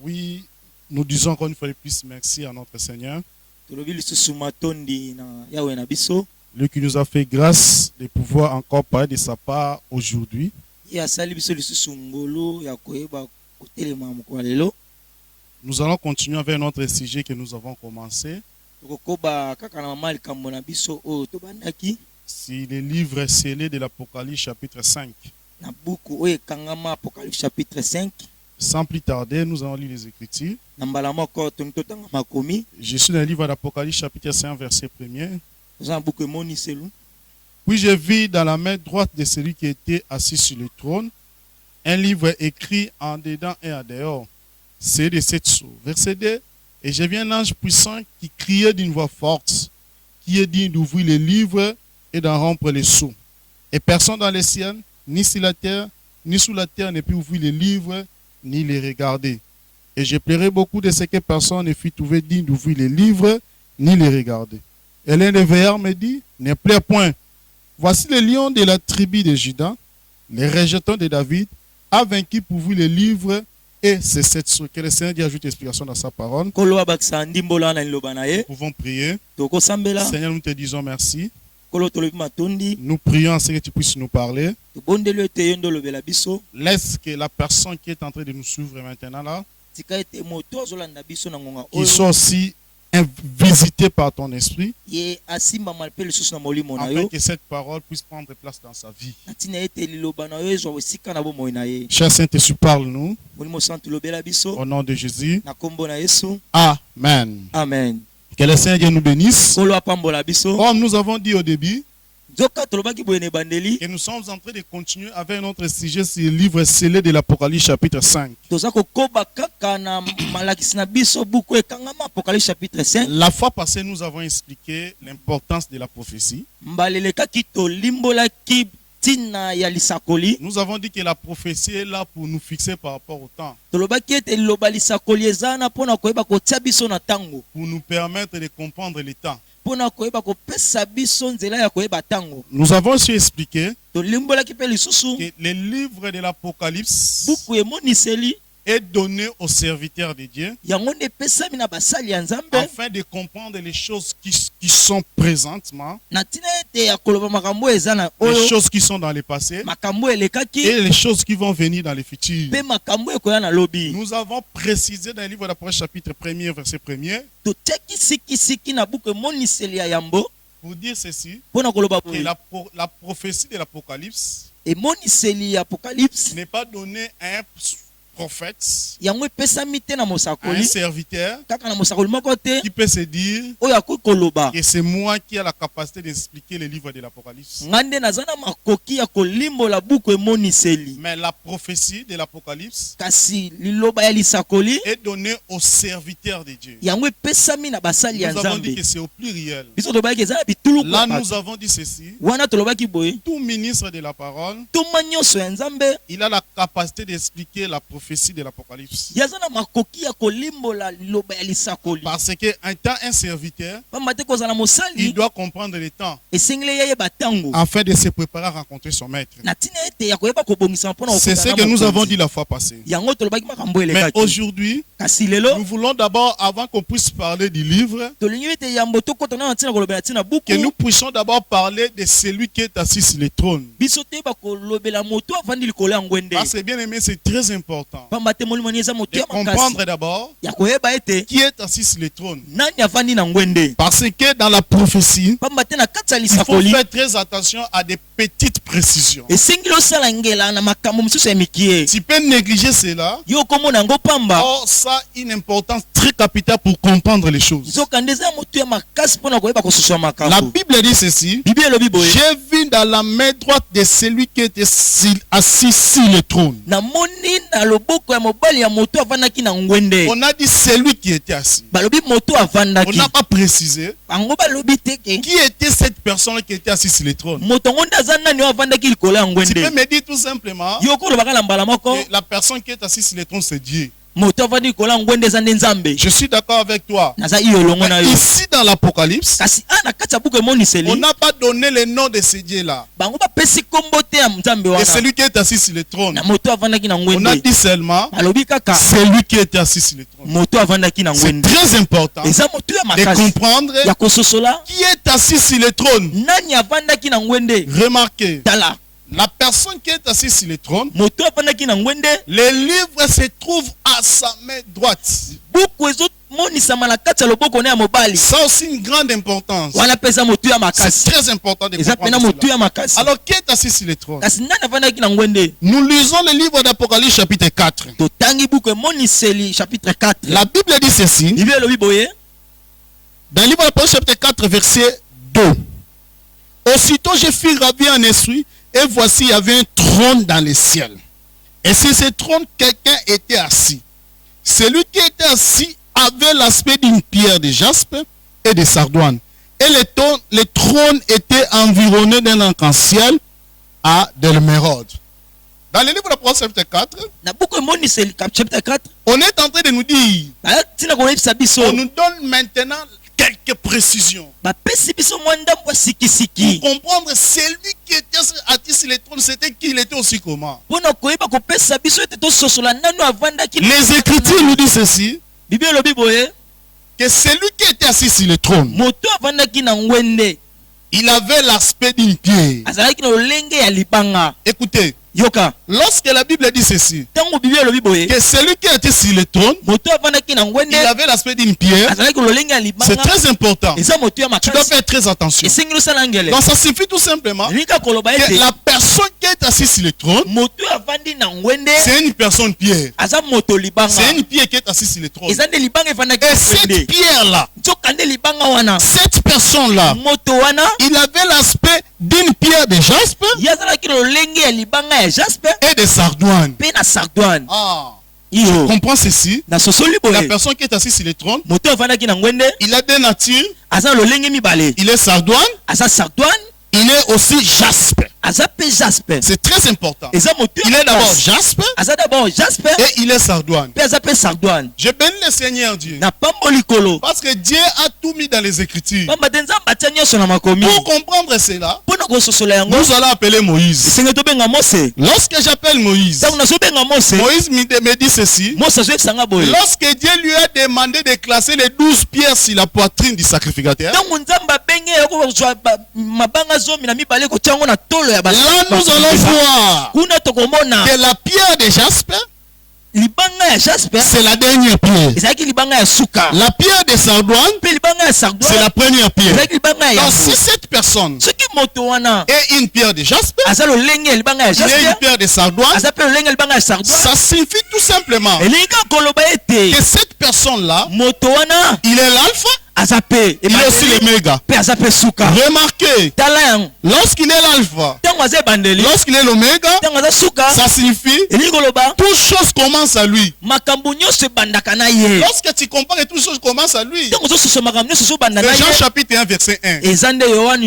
Oui, nous disons encore une fois de plus merci à notre Seigneur, lui qui nous a fait grâce de pouvoir encore parler de sa part aujourd'hui. Nous allons continuer avec notre sujet que nous avons commencé. C'est le livre scellé de l'Apocalypse chapitre 5. Sans plus tarder, nous allons lire les Écritures. Je suis dans le livre d'Apocalypse chapitre 5 verset 1er. Puis je vis dans la main droite de celui qui était assis sur le trône un livre écrit en dedans et en dehors. C'est de 7 sceaux. Verset 2. Et j'ai vu un ange puissant qui criait d'une voix forte, qui est digne d'ouvrir les livres et d'en rompre les sceaux. Et personne dans les cieux, ni sur la terre, ni sous la terre ne peut ouvrir les livres, ni les regarder. Et je pleurais beaucoup de ce que personne ne fut trouvé digne d'ouvrir les livres, ni les regarder. Et l'un des veilleurs me dit, ne pleure point. Voici le lion de la tribu de Juda, les rejetants de David, a vaincu pour ouvrir les livres et c'est cette sceaux. Que le Seigneur dit ajoute explication dans sa parole. Nous pouvons prier. Seigneur, nous te disons merci. Nous prions à ce que tu puisses nous parler. Laisse que la personne qui est en train de nous suivre maintenant là, qu'il soit aussi visité par ton esprit, afin que cette parole puisse prendre place dans sa vie. Cher Saint-Esprit, parle-nous. Au nom de Jésus. Amen. Amen. Que le Seigneur nous bénisse. Comme nous avons dit au début, et nous sommes en train de continuer avec notre sujet sur le livre scellé de l'Apocalypse chapitre 5. La fois passée, nous avons expliqué l'importance de la prophétie. Nous avons dit que la prophétie est là pour nous fixer par rapport au temps. Pour nous permettre de comprendre le temps. Nous avons aussi expliqué que le livre de l'Apocalypse est donné aux serviteurs de Dieu afin de comprendre les choses qui sont présentement, les choses qui sont dans le passé et les choses qui vont venir dans le futur. Nous avons précisé dans le livre d'Apocalypse chapitre 1er verset 1er pour dire ceci, que la prophétie de l'Apocalypse n'est pas donnée à un prophète, un serviteur qui peut se dire que c'est moi qui ai la capacité d'expliquer le livre de l'Apocalypse. Mais la prophétie de l'Apocalypse est donnée aux serviteurs de Dieu. Nous avons dit que c'est au pluriel. Là, nous avons dit ceci. Tout ministre de la parole, il a la capacité d'expliquer la prophétie de l'Apocalypse. Parce que étant un serviteur, il doit comprendre le temps afin de se préparer à rencontrer son maître. C'est ce que nous avons dit la fois passée. Mais aujourd'hui, nous voulons d'abord, avant qu'on puisse parler du livre, que nous puissions d'abord parler de celui qui est assis sur le trône. Parce que bien aimé, c'est très important de comprendre d'abord qui est assis sur le trône. Parce que dans la prophétie, il faut faire très attention à des petites précisions. Tu peux négliger cela. Or, ça a une importance très capitale pour comprendre les choses. La Bible dit ceci. J'ai vu dans la main droite de celui qui était assis sur le trône. On a dit celui qui était assis. On n'a pas précisé qui était cette personne qui était assise sur le trône. Tu peux me dire tout simplement que la personne qui est assise sur le trône, c'est Dieu. Je suis d'accord avec toi. Mais ici dans l'Apocalypse, on n'a pas donné le nom de ce Dieu-là. Et celui qui est assis sur le trône. On a dit seulement celui qui est assis sur le trône. C'est très important de comprendre qui est assis sur le trône. Remarquez, la personne qui est assise sur le trône, le livre se trouve à sa main droite. Ça aussi une grande importance. C'est très important de comprendre cela. Alors qui est assis sur le trône? Nous lisons le livre d'Apocalypse chapitre 4. La Bible dit ceci. Dans le livre d'Apocalypse chapitre 4 verset 2. Aussitôt je fus ravi en esprit, et voici il y avait un trône dans le ciel. Et sur ce trône, quelqu'un était assis. Celui qui était assis avait l'aspect d'une pierre de jaspe et de sardoine. Et le trône était environné d'un arc-en-ciel à de l'émeraude. Dans le livre de Proverbes chapitre 4, on est en train de nous dire, on nous donne maintenant quelques précisions. Pour comprendre celui qui était assis sur le trône, c'était qui, il était aussi comment. Les Écritures nous disent ceci, que celui qui était assis sur le trône, il avait l'aspect d'une pierre. Écoutez, lorsque la Bible dit ceci, que celui qui était sur le trône, il avait l'aspect d'une pierre, c'est très important. Tu dois faire très attention. Donc ça signifie tout simplement que la personne qui est assise sur le trône, c'est une personne pierre. C'est une pierre qui est assise sur le trône. Et cette pierre-là, cette personne-là, il avait l'aspect d'une pierre de jaspe et de sardoine. Ah. Je comprends ceci. La personne qui est assise sur le trône, il a deux natures. Il est sardoine. Il est aussi jaspe. C'est très important. Il est d'abord jaspe et il est sardoine. Je bénis le Seigneur Dieu. Parce que Dieu a tout mis dans les Écritures. Pour comprendre cela, nous allons appeler Moïse. Lorsque j'appelle Moïse, Moïse me dit ceci. Lorsque Dieu lui a demandé de classer les 12 pierres sur la poitrine du sacrificateur, là nous allons voir que la pierre de jaspe, c'est la dernière pierre. La pierre de sardoine, c'est la première pierre. Donc si cette personne est une pierre de jaspe, il est une pierre de sardoine, ça signifie tout simplement que cette personne-là, il est l'alpha, il est aussi le méga. Remarquez, lorsqu'il est l'alpha, lorsqu'il est l'oméga, ça signifie toute chose commence à lui. Lorsque tu comprends que toute chose commence à lui, Jean chapitre 1 verset 1.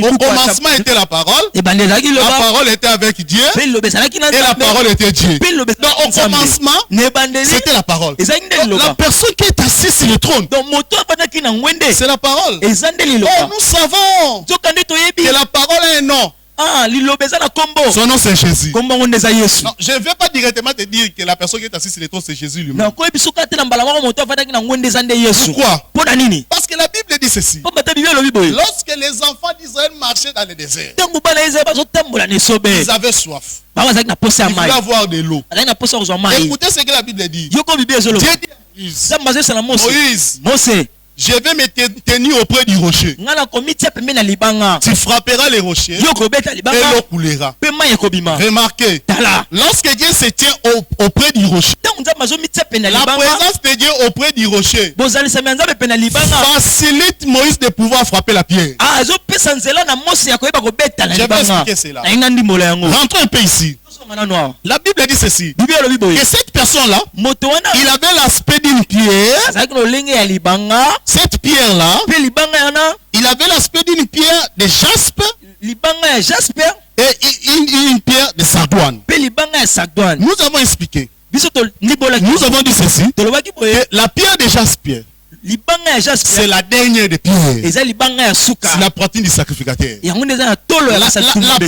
Au commencement était la parole, la parole était avec Dieu et la parole était Dieu. Donc au commencement, c'était la parole. Donc, la personne qui est assise sur le trône, c'est la parole. Oh, nous savons que la parole a un nom. Son nom c'est Jésus. Non, je ne vais pas directement te dire que la personne qui est assise sur le trône c'est Jésus lui-même. Pourquoi? Parce que la Bible dit ceci. Lorsque les enfants d'Israël marchaient dans le désert, ils avaient soif. Ils voulaient avoir de l'eau. Écoutez ce que la Bible dit. Dieu dit à Moïse, je vais me tenir auprès du rocher. Tu frapperas les rochers et l'eau coulera. Remarquez, lorsque Dieu se tient auprès du rocher, la présence de Dieu auprès du rocher facilite Moïse de pouvoir frapper la pierre. Je vais expliquer cela. Rentrons un peu ici. La Bible dit ceci, que cette personne-là, il avait l'aspect d'une pierre. Cette pierre-là, il avait l'aspect d'une pierre de jaspe libanga ya jasper et une pierre de sardoine. pe libanga ya sardoine. Nous avons expliqué. Biso to libola Nous avons dit ceci. tolobaki boye Que la pierre de jaspe, libanga ya c'est jasper la dernière des pierres. eza libanga ya suka. C'est la poitrine du sacrificateur. yango nde eza na tolo ya La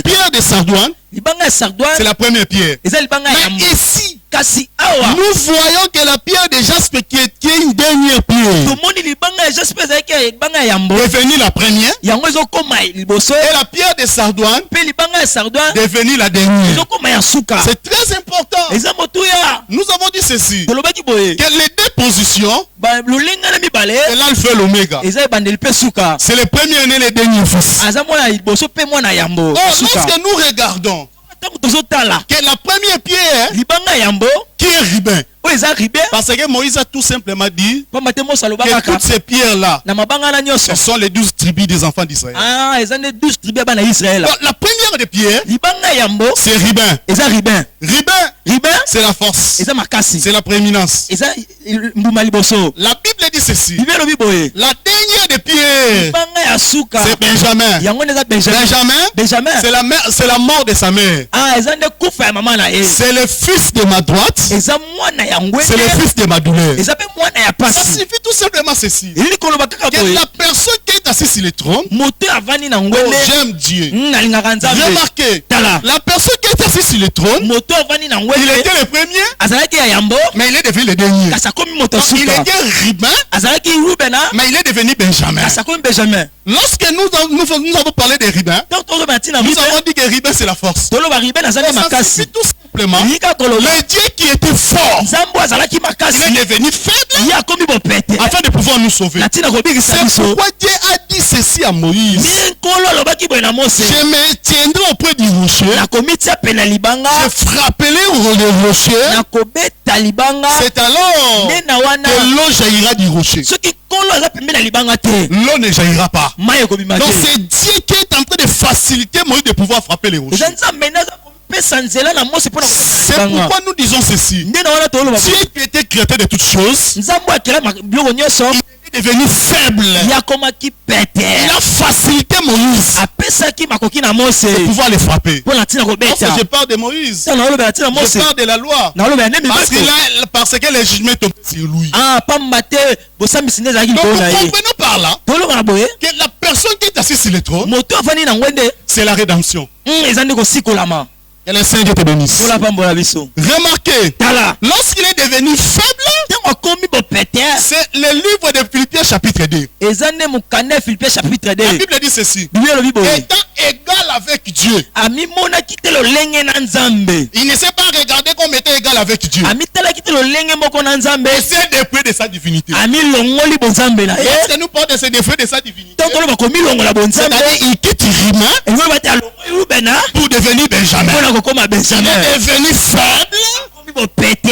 pierre de sardoine, libanga ya sardoine c'est la première pierre. eza libanga ya Mais yambo. ici, kasi awa nous voyons que la pierre de jaspe qui est une dernière pierre tomoni libanga ya jasper ezalaki ya libanga ya yambo devenue la première yango ezokoma liboso et la pierre de sardoine pe libanga ya sardoine devenue la dernière. ezokoma ya suka. C'est très important. eza motuya Nous avons dit ceci. tolobaki boye Que les deux positions, lolenga na mibale c'est l'alpha et l'oméga. eza ebandeli pe suka. C'est le premier né, le dernier fils. aza mwana ya liboso pe mwana ya yambo Or, suka. lorsque nous regardons ntango tozotala que la première pierre libanga ya yambo qui est Ribin, oyo eza ribe parce que Moïse a tout simplement dit pamba te moso aloba que kaka toutes ces pierres-là, na mabanga wana nyonso ce sont les 12 tribus des enfants d'Israël. eza nde 12 tribu ya bana ya israela. Donc, la première des pierres, libanga ya yambo c'est Ribin. eza ribin. Ribin, ribin c'est la force, eza makasi c'est la prééminence. eza mbuma liboso. La Bible dit ceci. bible elobi boye La dernière des pierres, libanga ya suka c'est Benjamin. yango nde eza benjamin. Benjamin, c'est la mort de sa mère. eza nde kufa ya mama na ye. C'est le fils de ma droite, eza mwana ya c'est ngwende le fils de ma douleur. eza pe mwana ya Ça pasi. signifie tout simplement ceci. elili koloba kaka Que boye la personne qui est assise sur le trône, moto avandi na oh, ngwende j'aime Dieu. nalingaka nzambe. Remarquez, tala la personne qui est assise sur le trône, moto avandi na il ngwende était le premier, azalaki ya yambo mais il est devenu le dernier. kasi akomi moto Donc, il suka. était Ribin, azalaki rubena mais il est devenu Benjamin. kasi akomi benjamin. Lorsque nous avons parlé de Ribin, ntango toloba ntina nous ribe avons dit que Ribin c'est la force. toloba ribe nazali Ça makasi. signifie tout simplement, yika koloba le Dieu qui était fort, nzambe azalaki makasi il est devenu faible ye akomi bopete afin de pouvoir nous sauver. na ntina kobikisa C'est biso. pourquoi Dieu a dit ceci à Moïse. mi nkolo alobaki boye na mose Je me tiendrai auprès du rocher, nakomitia pe na libanga je frapperai le rocher, nakobeta libanga c'est alors nde na wana que l'eau jaillira du rocher. soki nkolo aza pembe na libanga te L'eau ne jaillira pas. mai ekobima Donc te. c'est Dieu qui est en train de faciliter Moïse de pouvoir frapper les rochers. eza nzambe nde aza kopesa nzela na mose mpona C'est kobeta libanga. pourquoi nous disons ceci. nde na wana toloba Dieu qui était créateur de toutes choses, nzambe akela biloko nyonso il est devenu faible. ye akomaki Il pete a facilité Moïse apesaki makoki na mose de pouvoir les frapper. mpo na ntina Lorsque kobeta. je parle de Moïse, ntango naolobela ntina je mose parle de la loi. naolobela nde mibeko Parce que les jugements tombent sur lui. pamba te bosambisi nde ezalaki Donc likolo nous na ye. comprenons par là toloba na boye que la personne qui est assise sur le trône, moto afandi na ngwende c'est la rédemption. eza nde kosikolama. Que le Seigneur te bénisse. tola pambola biso Remarquez, tala lorsqu'il est devenu faible, ntango akomi bopete c'est le livre de Philippiens chapitre 2. eza nde mokanda ya Philippiens chapitre La 2 Bible dit ceci. bible elobi boye Étant égal avec Dieu, amimonaki te lolenge na nzambe il ne s'est pas regardé comme étant égal avec Dieu. amitalaki te lolenge moko na nzambe Il s'est dépouillé de sa divinité. amilongoli bonzambe na ye. Lorsque nous parlons de ce défaut de sa divinité, ntango toloba komilongola bonzambe c'est-à-dire il quitte Ribin elobi bati alongoli rubena pour devenir Benjamin. mpona kokoma Il benjamin est devenu faible akomi bopete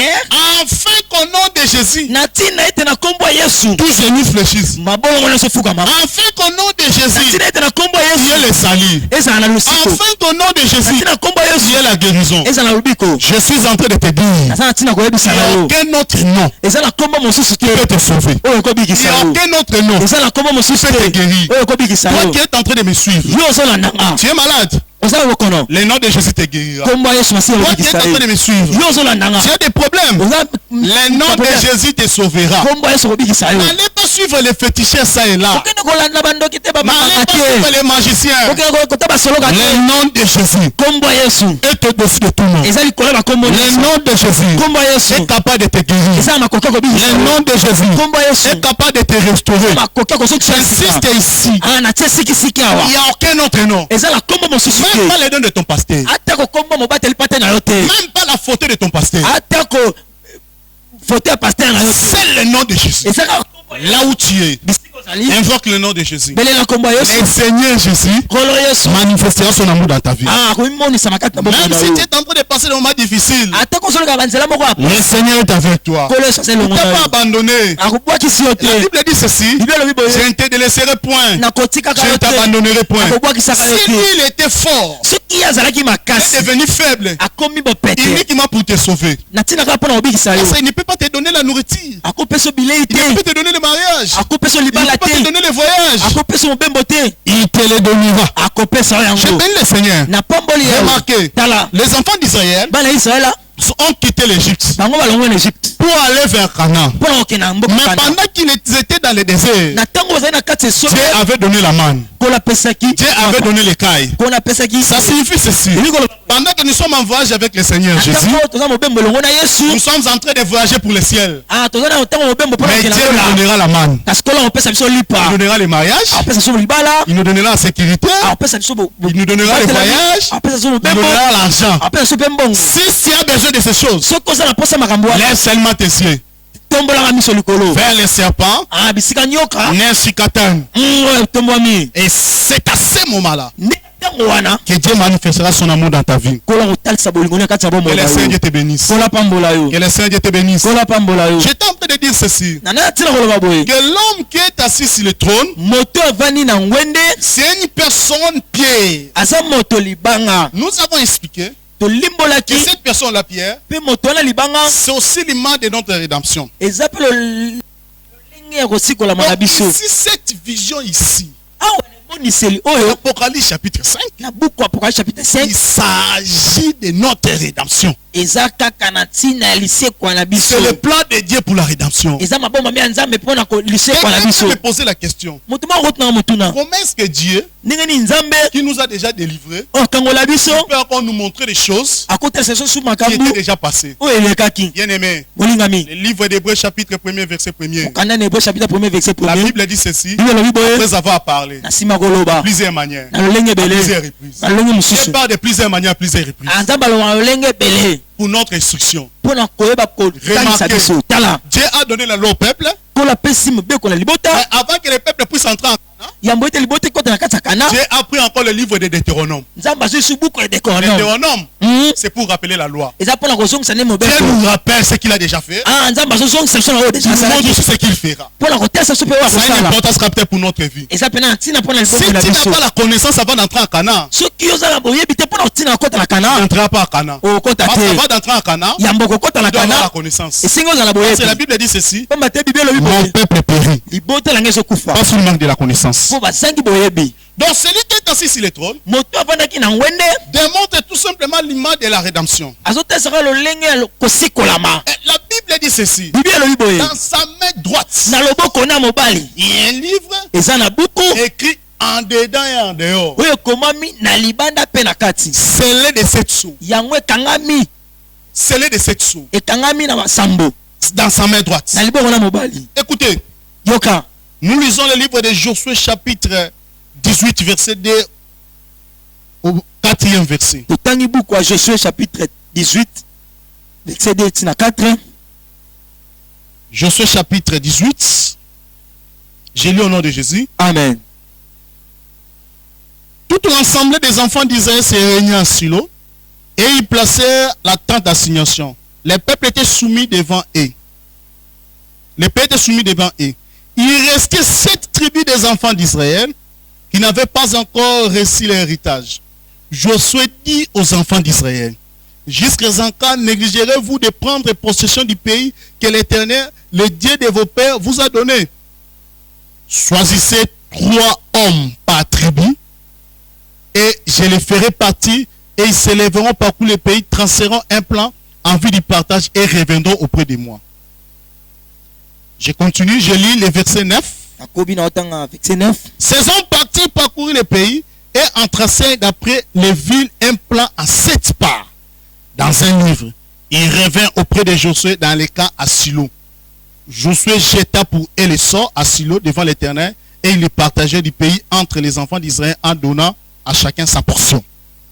afin qu'au nom de Jésus, na ntina ete na nkombo ya yesu tous genoux fléchissent. mabolongo nyonso efukama Afin qu'au nom de Jésus, ntina ete na nkombo ya il y yesu ait le salut. ezala na lusiko Afin qu'au nom de Jésus, ntina nkombo ya il y yesu ait la guérison. ezala na lobiko. Je suis en train de te dire, naza na ntina koyebisa il na n'y a yo aucun autre nom eza na nkombo mosusu te qui peut te sauver. oyo Il ekobikisa n'y a yo aucun autre nom eza na nkombo mosusu qui peut te te guérir. oyo ekobikisa Toi yo qui es en train de me suivre, yo ozolandanga tu es malade. oza na bokono Le nom de Jésus te guérira. nkombo ya yesu masiya Toi qui es ekobikisa en yo train de me suivre, yo ozolandanga tu as des problèmes. oza Le nom de Jésus te sauvera. nkombo ya yesu ekobikisa yo N'allez pas suivre les féticheurs ça et là. okende kolanda bandoki te N'allez babakaka pas te suivre les magiciens. okende kota basoloka te Le nom de Jésus nkombo ya yesu est au-dessus de tout nom. eza likolo ya bakombo Le nyonso nom de Jésus nkombo ya yesu est capable de te guérir. eza na makoki ya kobikisa Le yo nom de Jésus nkombo ya yesu est capable de te restaurer. makoki ya kosokisa sika J'insiste ici. natie sikisiki Il awa n'y a aucun autre nom. eza na nkombo mosusu Même pas te le nom de ton pasteur. ata kokomba mobateli pate na yo te Même pas la photo de ton pasteur. ata ko foto ya paster na yo te C'est le nom de Jésus. ezaka nkombo ya Là où tu es, bisika ozali invoque le nom de Jésus. belela nkombo ya Le yesu Seigneur Jésus kolo yesu manifestera son amour dans ta vie. akomimonisa makati na bokono Même na si yo tu es en train de passer des moments difficiles, ata kozoloka banzela moko ya le Seigneur est avec toi. kolo yesu aza Ne elongo t'as na pas yo abandonné. akobwakisi yo La te Bible dit ceci. bible elobi boye Je ne te délaisserai point. nakotikaka Je yo ne te t'abandonnerai point. akobwakisaka yo Si te lui il était fort, soki azalaki il est makasi devenu faible, akomi bopete uniquement pour te sauver. natinaka mpona kobikisa yo Parce qu'il ne peut pas te donner la nourriture. akopesa bilei Il ne peut te te donner le mariage. akopesa Il ne libala peut pas te te donner le voyage. akopesa mobembo te Il te le donnera. akopesa yo Je yango bénis le Seigneur. na pamboli yawe Remarquez, tala les enfants d'Israël bana ya israela ont quitté l'Égypte bango balongwe na Egypte pour aller vers Canaan. mpona kokende na mboka Mais kana pendant qu'ils étaient dans le désert, na ntango bazali na kati ya Dieu esobe avait donné la manne. kola apesaki Dieu avait donné l'écaille. kola apesaki Ça signifie ceci. elingi koloba Pendant que nous sommes en voyage avec le Seigneur na Jésus, ntango toza mobembo elongo na yesu nous sommes en train de voyager pour le ciel. toza na ntango mobembo mpona Mais kokende Dieu na nous kola donnera la manne. kasi kola akopesa biso Il lipa nous donnera les mariages. akopesa biso libala Il nous donnera la sécurité. akopesa biso Il nous donnera les voyages. akopesa biso Il nous mobembo donnera l'argent. akopesa biso mpe mbongo Si tu as besoin de ces choses, soki oza na posa makambo wana lève seulement tes yeux tombolaka miso likolo vers les serpents, bisika nyoka Nesukatan. oyo etombwami Et c'est à ce moment-là nde ntango wana que Dieu manifestera son amour dans ta vie. kola kotalisa bolingo na kati ya bomoi Que na le Seigneur yo te bénisse. kola pambola yo Que le Seigneur te bénisse. kola pambola yo J'étais en train de dire ceci. na nani atina koloba boye Que l'homme qui est assis sur le trône, moto avandi na ngwende c'est une personne Pierre. aza moto libanga Nous avons expliqué que tolimbolaki cette personne-là, Pierre, mpe moto wana libanga c'est aussi l'image de notre rédemption. eza mpe lolenge ya kosikolama na Donc biso ici, cette vision ici, awa na emoniseli oyo Apocalypse chapitre 5, na buku apocalypse chapitre il 5 s'agit de notre rédemption. eza kaka na ntina ya lisekwa na biso C'est le plan de Dieu pour la rédemption. eza mabomba ya nzambe mpona lisekwa na Quelqu'un biso peut me poser la question. moto moko kotunaka motuna Comment est-ce que Dieu, ndenge nini nzambe qui nous a déjà délivrés, oyo akangola biso peut encore nous montrer des choses akotelesa biso su qui makambo étaient déjà passées? oyo elekaki Bien aimé, molingami le livre d'Hébreux chapitre 1er verset 1er. okanda na hébreu chapitre 1er verset La 1er Bible dit ceci, bible elobi boye après avoir parlé na nsima koloba plusieurs manières, na lolenge ebele plusieurs reprises. na lolenge Dieu mosusu parle de plusieurs manières, plusieurs reprises. nzambe alonga na lolenge ebele Pour notre instruction. mpona koyeba kotangisa Remarquez. biso tala Dieu a donné la loi au peuple. kola apesi mobeko na Mais libota avant que le peuple puisse entrer en Canaan, yambo ete libota ekota na kati ya kana Dieu a pris encore le livre de Deutéronome. nzambe azwi su buku ya dekonom Deutéronome, c'est pour rappeler la loi. eza mpona kozongisa nde Dieu mobeko nous rappelle ce qu'il a déjà fait. nzambe azozongisa biso na oyo deja Il nous montre asalaki ce qu'il fera. mpona kotelisa biso mpe oyo Ça a une akosala importance capitale pour notre vie. eza mpena na ntina mpona Si liboko na tu biso n'as pas la connaissance avant d'entrer en Canaan, soki oza na boyebi te mpona kotina kokota na tu kana n'entreras pas en Canaan. okota Parce te qu'avant d'entrer en Canaan, yambo kokota na tu dois avoir la kana connaissance. esengi oza na Parce que la boyebi Bible dit ceci, pamba te bible elobi mon boye peuple périt. libota nange ezokufa Parce qu'il manque de la connaissance. mpo bazangi boyebi Donc celui qui est assis sur le trône moto avandaki na ngwende démontre tout simplement l'image de la rédemption. azotelisaka lolenge ya kosikolama Et la Bible dit ceci, bible elobi boye dans sa main droite, na loboko na mobali il y a un livre eza na buku écrit en dedans et en dehors. oyo ekomami na libanda mpe na kati Scellé de sept sceaux. yango ekangami Scellé de sept sceaux. ekangami na masambo Dans sa main droite. na liboko na mobali Écoutez, yoka nous lisons le livre de Josué chapitre 18 verset 2 au 4e verset. totangi buku ya Josué chapitre 18 verset 2 tina 4 Josué chapitre 18. J'ai lu au nom de Jésus. amen. Toute l'ensemble des enfants d'Israël s'est réunis à Silo et ils placèrent la tente d'assignation. Les peuples étaient soumis devant eux. Les peuples étaient soumis devant eux. Il restait 7 tribus des enfants d'Israël qui n'avaient pas encore reçu l'héritage. Josué dit aux enfants d'Israël, jusqu'à quand négligerez-vous de prendre possession du pays que l'Éternel, le Dieu de vos pères, vous a donné? Choisissez 3 hommes par tribu et je les ferai partir et ils s'élèveront parcours le pays, traceront un plan en vue du partage et reviendront auprès de moi. Je continue, je lis le verset 9. akobi na otanga verset 9 Ces hommes partirent parcourir le pays et en tracèrent d'après les villes un plan à 7 parts. Dans un livre, il revint auprès de Josué dans les camps à Silo. Josué jeta pour eux le sort à Silo devant l'Éternel et il les partageait du pays entre les enfants d'Israël en donnant à chacun sa portion.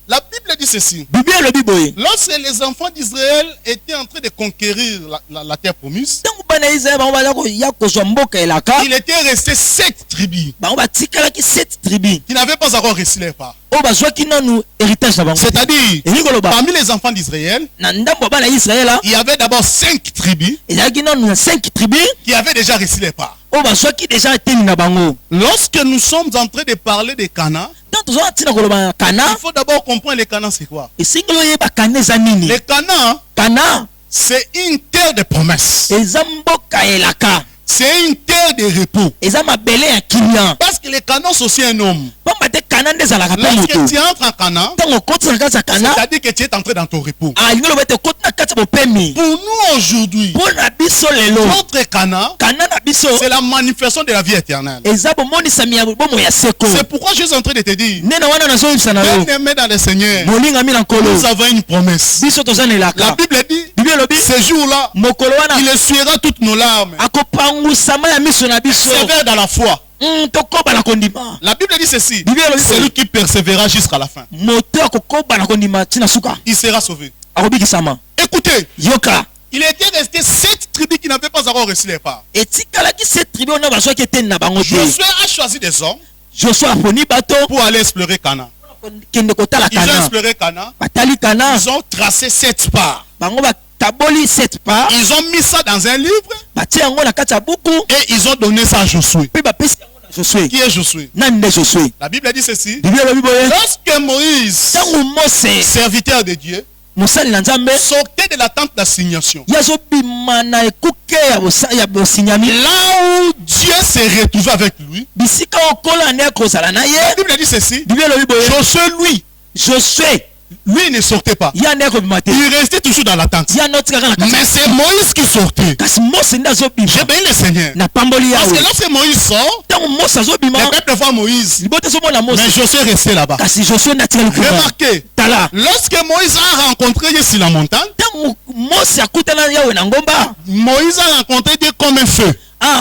La Bible dit ceci. bible elobi boye Lorsque les enfants d'Israël étaient en train de conquérir la terre promise, ntango bana ya israele bango baza koya kozwa mboka elaka il était resté 7 tribus bango batikalaki 7 tribu qui n'avaient pas encore reçu leur part. oyo bazwaki nanu héritage na bango C'est-à-dire, elingi koloba parmi les enfants d'Israël, na ndambo ya bana ya israele il y avait d'abord 5 tribus ezalaki nanu na 5 tribu qui avaient déjà reçu leur part. oyo bazwaki deja eteni na bango Lorsque nous sommes en train de parler de Canaan, ntango tozwa ntina koloba na kana il faut d'abord comprendre le Canaan c'est quoi. esengeli oyeba kana eza nini Le Canaan, kana c'est une terre de promesses. eza mboka elaka c'est une terre de repos. eza mabele ya kimia Parce que le Canaan c'est aussi un homme. pamba te kana nde ezalaka mpe Lorsque moto tu entres en Canaan, ntango okoti na kati ya kana c'est-à-dire que tu es entré dans ton repos. alingi loba ete okoti na kati ya bopemi Pour nous aujourd'hui, mpo na biso lelo notre Canaan, kana na biso c'est la manifestation de la vie éternelle. eza bomonisami ya bomo ya seko C'est pourquoi je suis en train de te dire, nde na wana nazoyebisa na yo bien-aimé dans le Seigneur, molingami na nkolo nous avons une promesse. biso toza na La elaka Bible dit, bibi elobi ce jour-là, mokolo wana il essuiera toutes nos larmes. akopangwisama ya miso na biso Sévère dans la foi. tokoba na kondima La Bible dit ceci, Bible elobi celui qui persévérera jusqu'à la fin, moto akokoba na kondima ntina suka il sera sauvé. akobikisama Écoutez, yoka il était resté 7 tribus qui n'avaient pas encore reçu les parts. etikalaki se tribu ona bazwaki eteni na bango te Josué a choisi des hommes josua aponi bato pour aller explorer Canaan. kende kotala Ils ont kana exploré Canaan. batali kana Ils ont tracé 7 parts. bango bataboli 7 pas Ils ont mis ça dans un livre batie yango na kati ya buku et ils ont donné ça à Josué. mpe bapesi yango na josue Qui est Josué? nani nde josue La Bible dit ceci. bibi elobi boye Lorsque Moïse, ntango mose serviteur de Dieu, mosali na nzambe sortait de la tente d'assignation, ye azobima na ekuke ya bosinyami là où Dieu s'est retrouvé avec lui, bisika okola nde akozala na la ye Bible dit ceci. bibi elobi boye Josué, josue lui ne sortait pas. ye nde akobima te Il restait toujours dans la tente. ye nde otikaka na kati Mais c'est Moïse qui sortait. kasi mose nde azobima J'ai béni le Seigneur. na pamboli Parce que yawe lorsque Moïse sort, ntango mose azobima le peuple voit Moïse. libote ezomona mose Mais Josué restait là-bas. kasi josue nde atikali kuna Remarquez, tala lorsque Moïse a rencontré Dieu sur la montagne, ntango mose akutana yawe na ngomba Moïse a rencontré Dieu comme un feu.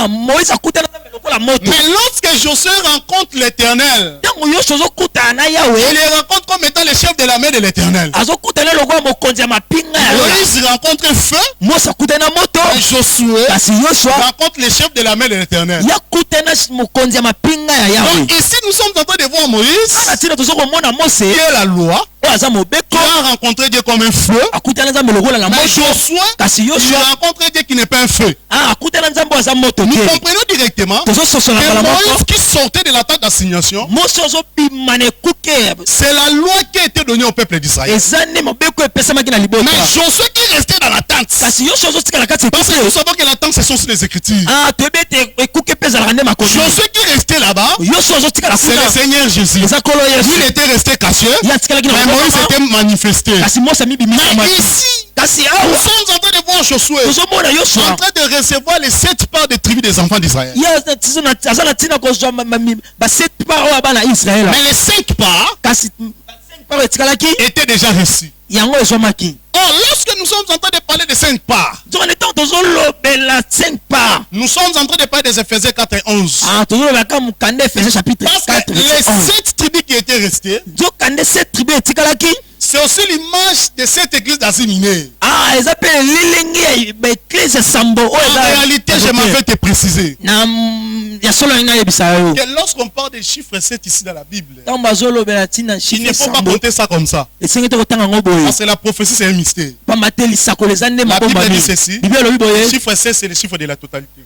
moïse akutana nzambe lokola moto Mais lorsque Josué rencontre l'Éternel, ntango nyonso ozokutana na yawe il les rencontre comme étant le chef de l'armée de l'Éternel. azokutana lokola mokonzi ya mapinga ya lola Moïse rencontre un feu, mose akutana na moto et Josué kasi yosua rencontre le chef de l'armée de l'Éternel. yakutana mokonzi ya mapinga ya yawe Donc ici, nous sommes en train de voir Moïse, ana ntina tozokomona mose qui est la loi, oyo aza qui mobeko a rencontré Dieu comme un feu. akutana nzambe lokola na Mais moto Josué, kasi il yosua a rencontré Dieu qui n'est pas un feu. akutana nzambe oyo aza moto Nous te comprenons directement tozososola que kala moko Moïse qui sortait de la tente d'assignation, mose ozobima na ekuke c'est la loi qui a été donnée au peuple d'Israël. eza nde mobeko epesamaki na libota Mais Josué qui restait dans la tente, kasi yosua ozotikala kati ya parce que nous savons que la tente, ce sont sur les Écritures. toyebi ete ekuke mpe ezalaka nde makomi Josué qui restait là-bas, yosua ozotikala c'est le kuna Seigneur Jésus. eza kolo Lui, il yesu était resté caché, ye atikalaki na mais Moïse maboko était manifesté. kasi mose Mais amibimisamaki ici, kasi nous awa sommes en train de voir Josué tozomona en yosua train de recevoir les 7 parts des tribus des enfants d'Israël. ye aza na ntina kozwa baset par oyo ya bana israela Mais les 5 parts kasi par etikalaki étaient déjà reçus. yango ezwamaki Or, lorsque nous sommes en train de parler des 5 parts, nzokana ntango tozolobela 5 par nous sommes en train de parler des Éphésiens 4 et 11. tozolobelaka mokanda efese chapitre Parce 4 que les 7 tribus qui étaient restées, nzokande 7 tribu etikalaki c'est aussi l'image de cette église d'Asie mineure. eza mpe lilingi ya baeglise sambo oyo En réalité, je m'en vais te préciser na ya solo ngai nayebisa yo que lorsqu'on parle des chiffres 7 ici dans la Bible, ntango bazolobela ntina il ne chiffre faut pas sambo compter ça comme ça. esengi te kotanga yango boye Parce que la prophétie, c'est un mystère. pamba te lisakolo eza nde La Bible mabombami dit ceci. bibi elobi Le boye chiffre 7, c'est le chiffre de la totalité.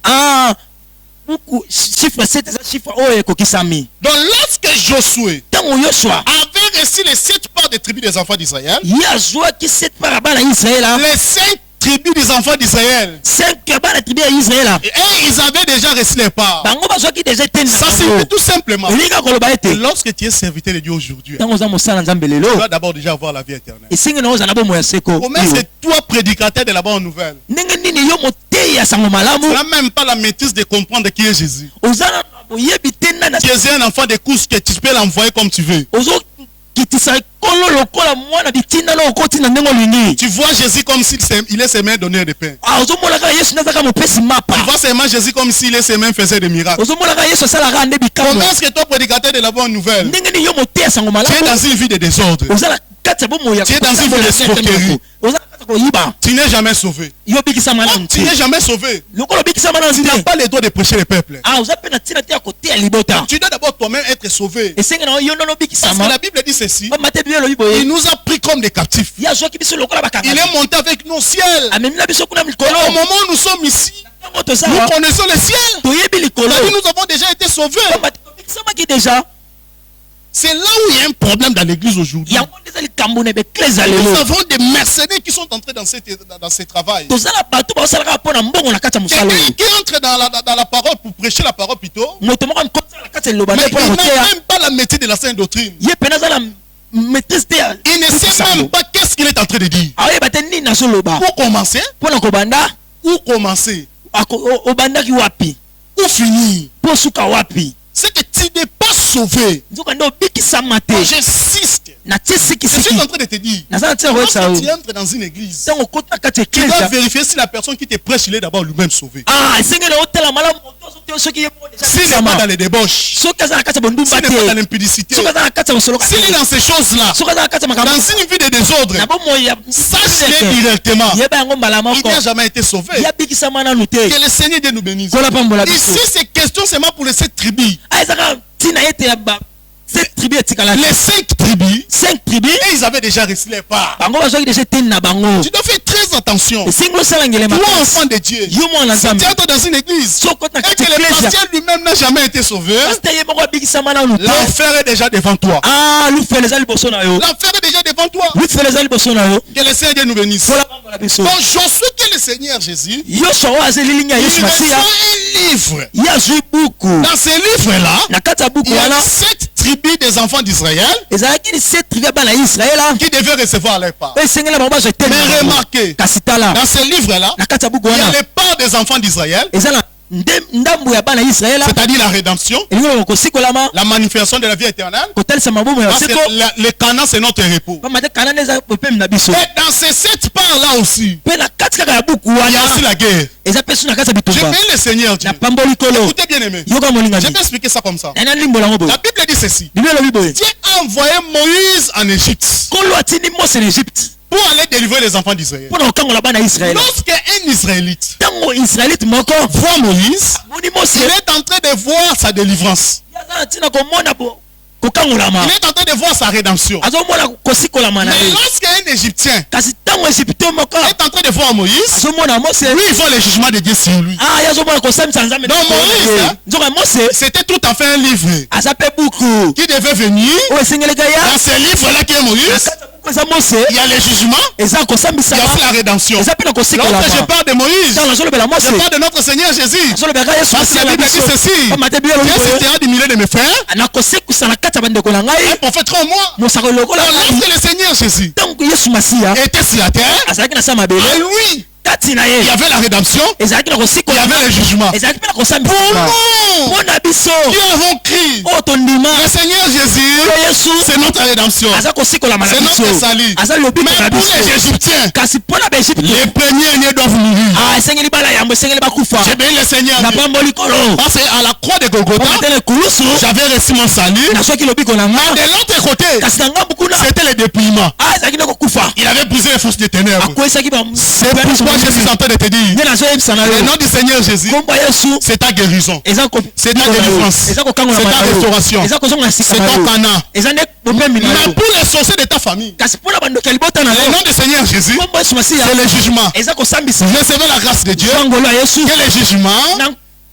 buku chiffre 7 eza chiffre oyo ekokisami Donc, lorsque Josué ntango yosua avait reçu les 7 parts des tribus des enfants d'Israël, ye azwaki 7 par ya bana ya israela les 5 tribus des enfants d'Israël, 5 ya bana tribu ya israela et ils avaient déjà reçu les parts. bango bazwaki deja eteni na Ça bango signifie tout simplement elingi koloba que ete lorsque tu es serviteur de Dieu aujourd'hui, ntango oza mosala nzambe tu lelo dois d'abord déjà avoir la vie éternelle. esengi na oza na bomo ya seko Comment c'est toi, prédicateur de la bonne nouvelle, ndenge nini yo moteyi ya sango malamu tu n'as même pas la maîtrise de comprendre qui est Jésus. oza na boyebi te nani Jésus est un enfant de course que tu peux l'envoyer comme tu veux. ozokitisa kolo lokola mwana bitinda na okoti na ndenge olingi Tu vois Jésus comme s'il est ses mains donneur de pain. ozomonaka yesu nde azaka mopesi mapa Tu vois seulement Jésus comme s'il est ses mains faisait des miracles. ozomonaka yesu asalaka nde Comment bikamwa est-ce que toi, prédicateur de la bonne nouvelle, ndenge nini yo moteyi ya sango tu es malamu dans une vie de désordre? oza na kati ya bomo ya Tu es dans une vie d'escroquerie. oza na kati ya koyiba Tu n'es jamais sauvé. yo obikisama nanu Tu te n'es jamais sauvé. lokola obikisama nanu Tu n'as te pas le droit de prêcher le peuple. oza mpe na ntina te ya koteya libota Tu dois d'abord toi-même être sauvé. esengi na yo ndono Parce que obikisama la Bible dit ceci. pamba te bibi elobi Il boye nous a pris comme des captifs. ye azwaki biso lokola Il bakanga est monté avec nous au ciel. amemi na biso kuna Au likolo moment où nous sommes ici, ntango toza nous awa connaissons le ciel. toyebi likolo C'est-à-dire nous avons déjà été sauvés. pamba te tobikisamaki deja C'est là où il y a un problème dans l'église aujourd'hui. yango ndeza likambo na bekleza Nous lelo avons des mercenaires qui sont entrés dans ce travail. tozala bato baosalaka mpo na mbongo na kati ya mosala Quelqu'un oyo qui entre dans la parole pour prêcher la parole plutôt, moto moko amkotisa na kati ya liloba mais nde il mpo na n'a koteya même pas la métier de la sainte doctrine. ye mpenza aza na maîtrise te ya Il ne sait même pas qu'est-ce qu'il est en train de dire. aoyeba te nini azoloba Pour commencer, mpo na kobanda où commencer, obandaki wapi où finir. mpo suka wapi C'est que tu n'es pas sauvé. nzoka nde obikisama te Moi, j'insiste. natie Je suis sikisiki en train de te dire. naza na tina koyebisa Lorsque yo tu entres dans une église, ntango okoti na kati ya tu dois eklesa vérifier si la personne qui te prêche, il est d'abord lui-même sauvé. esengeli otala malamu moto azote soki ye moko deja S'il n'est pas abikisama. dans les débauches, soki aza na kati ya bondumba s'il n'est pas dans te l'impudicité, soki aza na kati ya kosoloka s'il est te dans ces choses-là, soki aza na kati ya makambo dans une vie de désordre, na bomoi ya sache directement, yeba yango mbala il moko n'a jamais été sauvé. ye abikisama nanu te Que le Seigneur Dieu nous bénisse. kola pambola biso Ici, c'est question seulement pour les 7 tribus. ezaka ntina ete ya cette tribu etikala Les 5 tribus, 5 tribus et ils avaient déjà reçu les parts. bango bazwaki deja eteni na bango Tu dois faire très attention. esengi osala ngele Toi, makasi enfant de Dieu, yo mwana si nzambe tu entres dans une église soki okoti na et kati que ya le eklesia pasteur lui-même n'a jamais été sauvé, pasteur ye moko abikisama nanu te l'enfer est déjà devant toi. lufele eza liboso na yo L'enfer est déjà devant toi. lufele eza liboso na yo Que le Seigneur Dieu nous bénisse. kola pambola biso Donc, Josué, que le Seigneur Jésus, yosua oyo aza elilingi ya il yesu reçoit masiya un livre. ye azwi buku Dans ce livre-là, na kati ya buku il y a wana 7 tribus des enfants d'Israël ezalaki ni se tribu ya bana ya israela qui devaient recevoir leur part. oyo esengeli bango bazwa eteni Mais na bango. remarquez, kasi tala dans ce livre-là, na kati ya buku il y a wana les parts des enfants d'Israël, eza na ndambo ya bana ya israela c'est-à-dire la rédemption, elingi bango kosikolama la manifestation de la vie éternelle. kotalisa mabomo ya Parce seko que le Canaan, c'est notre repos. pamba te kanana eza pepemi na biso Et dans ces 7 parts-là aussi, mpe na kati kaka ya buku il y a aussi wana la guerre. eza mpe su na kati ya Je bitumba bénis le Seigneur Dieu. na pamboli kolo Écoutez bien aimé. yoka molingami Je vais expliquer ça comme ça. nani alimbola yango boye La Bible dit ceci. bible elobi boye Dieu a envoyé Moïse en Égypte kolo atindi mose na egypte pour aller délivrer les enfants d'Israël. mpo na kokangola bana ya israele Lorsqu'un Israélite ntango israelite moko voit Moïse, amoni mose il est en train de voir sa délivrance. ye aza na ntina komona kokangolama Il est en train de voir sa rédemption. azomona kosikolama na Mais ye lorsqu'un Égyptien kasi ntango egypte moko est en train de voir Moïse, azomona mose lui, il voit le jugement de Dieu sur lui. ye azomona kosambisa nzambe Donc, Moïse, nzoka mose c'était tout à fait un livre aza mpe buku qui devait venir. oyo esengeleka ya Dans ce livre-là qui est na Moïse, kati ya buku eza mose il y a le jugement, eza il y a kosambisama aussi la rédemption. eza mpe na Lorsque je kosikolama parle de Moïse, ntango nazolobela mose je parle de notre Seigneur Jésus. nazolobelaka yesu Parce que la masiya na Bible dit biso ceci. pamba te bibelo Dieu boye s'était du milieu de mes frères, nakosekusa na kati ya bandeko na ngai un prophète comme moi. mosako lokola Donc, ngai lorsque le Seigneur Jésus ntango yesu masiya était sur la terre, azalaki na sa mabele à lui, kati na il y ye avait la rédemption, ezalaki na il y kosikolama avait le jugement. ezalaki mpe na Pour kosambisama nous, mpo na biso qui avons crié, oyo tondima le Seigneur Jésus, oyo yesu c'est notre rédemption. aza kosikolama na C'est biso notre salut. aza lobiko Mais na pour biso les Égyptiens, kasi mpo na baegypte les premiers-nés doivent mourir. esengeli bala yambo esengeli bakufa J'ai béni le Seigneur. na pamboli kolo Parce qu'à la croix de Golgotha, omatele kulusu j'avais reçu mon salut. nazwaki lobiko na nga De l'autre côté, kasi na ngambu kuna c'était le dépouillement. ezalaki na kokufa Il avait brisé les forces des ténèbres. akwesaki C'est pourquoi je suis en train de te dire, nde nazoyebisa na le yo nom du Seigneur Jésus, kombo ya yesu c'est ta guérison. eza C'est ta délivrance. eza kokangola C'est ta na yo restauration. eza kozonga na sika C'est na ton yo Cana. eza nde bopemi na Mais yo pour les sorciers de ta famille, kasi mpo na bandoki ya libota na le yo nom du Seigneur Jésus, kombo yesu masiya c'est le jugement. eza kosambisa Recevez la grâce de Dieu. ngolo ya yesu Que le jugement na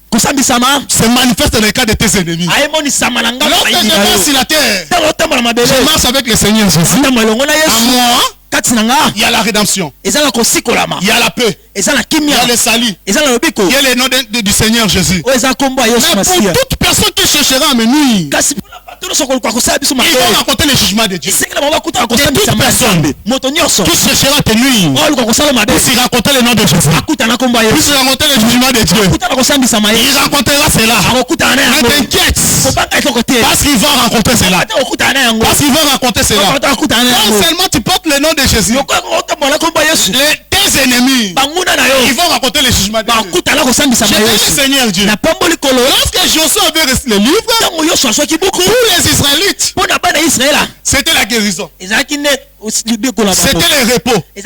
kosambisama se manifeste dans le cas de tes ennemis. ayemonisama na ngai Lorsque je bayini na marche yo sur la terre, ntango otambola mabele je marche avec le Seigneur Jésus. otambola elongo na À yesu moi, kati na nga il y a la rédemption. eza na kosikolama Il y a la paix. eza na Il y kimia a le salut. eza na lobiko Il y a le nom du Seigneur Jésus. oyo eza kombo ya yesu Mais pour masiya toute personne qui cherchera à me nuire, kasi mpona bato nyonso koluka kosala biso ils mabe vont rencontrer le jugement de Dieu. esengela bango bakutaka toute kosambisama ya personne nzambe moto nyonso Qui cherchera à te nuire, oyo oluka kosala mabe puisse rencontrer le nom de Jésus. akutana kombo ya yesu Puisse rencontrer le jugement de Dieu. akutana kosambisama ye Il rencontrera cela. akokutana na Ne yango t'inquiète. kobanga ekoko te Parce qu'il va rencontrer cela. ate kokutana na yango Parce qu'il va rencontrer cela. akutana na Non yango seulement tu portes le nom de Jésus, lokola otambola kombo ya yesu tes ennemis, banguna na ils yo vont rencontrer le jugement de Dieu. bakutana kosambisama J'ai ya béni le yesu Seigneur Dieu. na pamboli kolo Lorsque Josué avait reçu le livre, ntango yosu azwaki buku pour les Israélites, mpo na bana ya israela c'était la guérison. ezalaki nde C'était le repos. Mais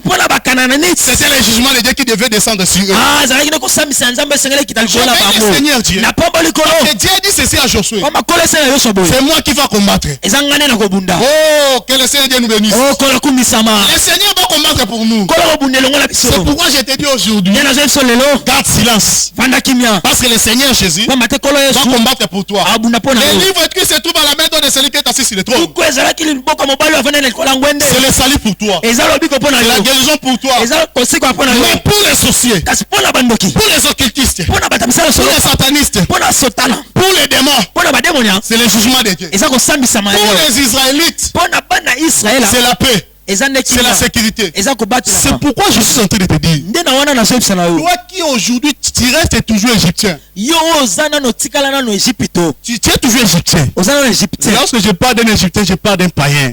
pour les Canaanites, c'était le jugement de Dieu qui devait descendre sur eux. Le Seigneur Dieu. Et Dieu dit ceci à Josué. C'est moi qui va combattre. Oh, que le Seigneur Dieu nous bénisse. Le Seigneur va combattre pour nous. C'est pourquoi je te dis aujourd'hui, garde silence. Parce que le Seigneur Jésus va combattre pour toi. Le livre écrit se trouve à la main de celui qui est assis sur le trône. C'est le salut pour toi. C'est la guérison pour toi. Mais pour les sorciers, pour les occultistes, pour les satanistes, pour les démons, c'est le jugement de Dieu. Pour les Israélites, c'est la paix. C'est la sécurité. C'est pourquoi je suis en train de te dire, toi qui aujourd'hui tu restes toujours égyptien, tu es toujours égyptien. Lorsque je parle d'un égyptien, je parle d'un païen.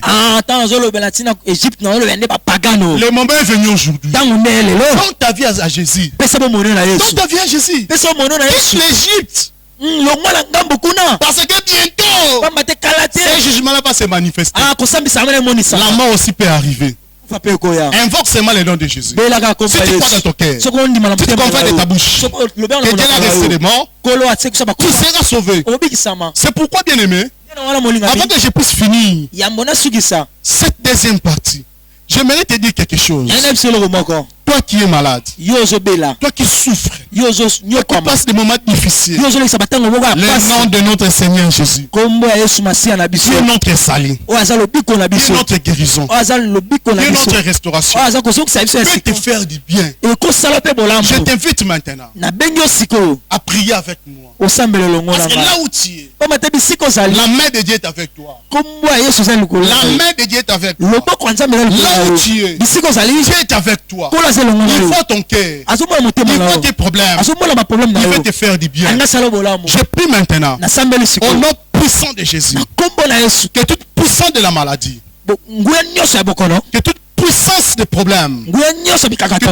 Le moment est venu aujourd'hui. Donne ta vie à Jésus. Donne ta vie à Jésus. Quitte l'Égypte. Parce que bientôt, ce jugement-là va se manifester. La mort aussi peut arriver. Invoque seulement le nom de Jésus. Si tu crois dans ton cœur, si tu confesses de ta bouche que Dieu a resté des morts, tu seras sauvé. C'est pourquoi, bien aimé, avant que je puisse finir cette deuxième partie, j'aimerais te dire quelque chose. Toi qui es malade, toi qui souffres, toi qui passes des moments difficiles, le nom de notre Seigneur Jésus, Dieu est notre salut, Dieu est notre guérison, Dieu est notre restauration, peut te faire du bien. Je t'invite maintenant à prier avec moi. Parce que là où tu es, la main de Dieu est avec toi. La main de Dieu est avec toi. Là où tu es, Dieu est avec toi. Il voit ton cœur, il voit tes problèmes, il veut te faire du bien. Je prie maintenant, au nom puissant de Jésus, que toute puissance de la maladie, que toute puissance de problème, que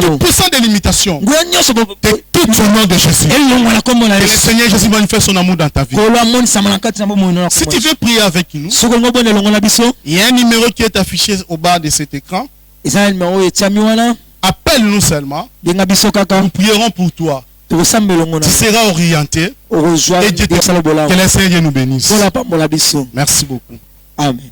toute puissance de limitation, de tout au nom de Jésus. Que le Seigneur Jésus manifeste son amour dans ta vie. Si tu veux prier avec nous, il y a un numéro qui est affiché au bas de cet écran. Appelle-nous seulement. Nous prierons pour toi. Tu seras orienté. Et Dieu que le Seigneur nous bénisse. Merci beaucoup. Amen.